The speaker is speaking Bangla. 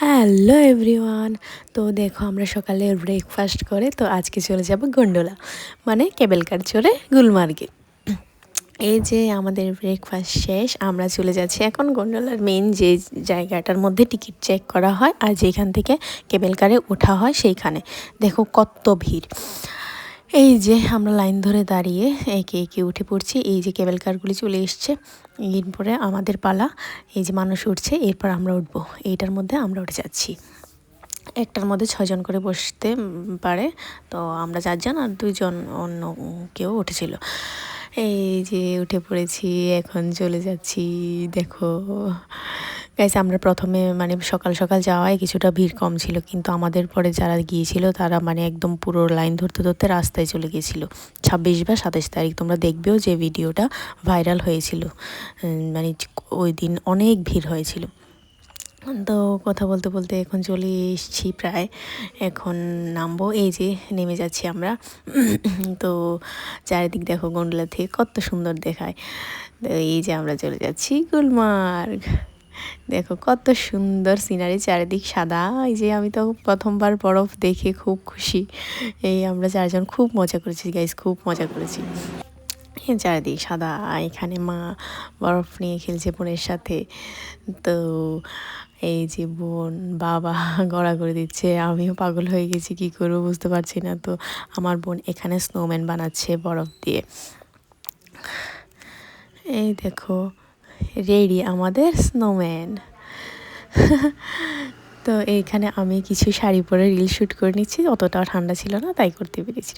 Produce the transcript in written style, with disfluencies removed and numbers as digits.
Hello everyone. তো দেখো আমরা সকালে ব্রেকফাস্ট করে তো আজকে চলে যাব গন্ডোলা মানে কেবল কার চড়ে গুলমার্গে। এই যে আমাদের ব্রেকফাস্ট শেষ, আমরা চলে যাচ্ছি এখন গন্ডোলার মেইন যে জায়গাটার মধ্যে টিকিট চেক করা হয় আর যেখান থেকে কেবল কারে ওঠা হয় সেইখানে। দেখো কত ভিড়। এই যে আমরা লাইন ধরে দাঁড়িয়ে একে একে উঠে পড়ছি। এই যে কেবল কারগুলি চলে এসছে, এরপরে আমাদের পালা। এই যে মানুষ উঠছে, এরপর আমরা উঠবো। এইটার মধ্যে আমরা উঠে যাচ্ছি। একটার মধ্যে 6 জন করে বসতে পারে, তো আমরা 4 জন আর 2 জন অন্য কেউ উঠেছিল। এই যে উঠে পড়েছি, এখন চলে যাচ্ছি। দেখো গাইস, আমরা প্রথমে মানে সকাল সকাল যাওয়ায় কিছুটা ভিড় কম ছিল, কিন্তু আমাদের পরে যারা গিয়েছিল তারা মানে একদম পুরো লাইন ধরতে ধরতে রাস্তায় চলে গিয়েছিল। 26 বা 27 তারিখ তোমরা দেখবেও যে ভিডিওটা ভাইরাল হয়েছিল। মানে ওই দিন অনেক ভিড় হয়েছিল। তো কথা বলতে বলতে এখন চলে এসেছি প্রায়, এখন নামবো। এই যে নেমে যাচ্ছি আমরা। তো চারিদিক দেখো গন্ডোলা থেকে কত সুন্দর দেখায়। তো এই যে আমরা চলে যাচ্ছি গুলমার্গ। দেখো কত সুন্দর সিনারি, চারিদিক সাদা। এই যে আমি তো প্রথমবার বরফ দেখে খুব খুশি। এই আমরা 4 জন খুব মজা করেছি গাইস, খুব মজা করেছি। চারিদিক সাদা, এখানে মা বরফ নিয়ে খেলছে বোনের সাথে। তো এই যে বোন বাবা গড়াগড়ি দিচ্ছে, আমিও পাগল হয়ে গেছি, কি করবো বুঝতে পারছি না। তো আমার বোন এখানে স্নোম্যান বানাচ্ছে বরফ দিয়ে। এই দেখো রেডি আমাদের স্নোম্যান। তো এইখানে আমি কিছু শাড়ি পরে রিল শ্যুট করে নিচ্ছি, অতটাও ঠান্ডা ছিল না তাই করতে পেরেছি।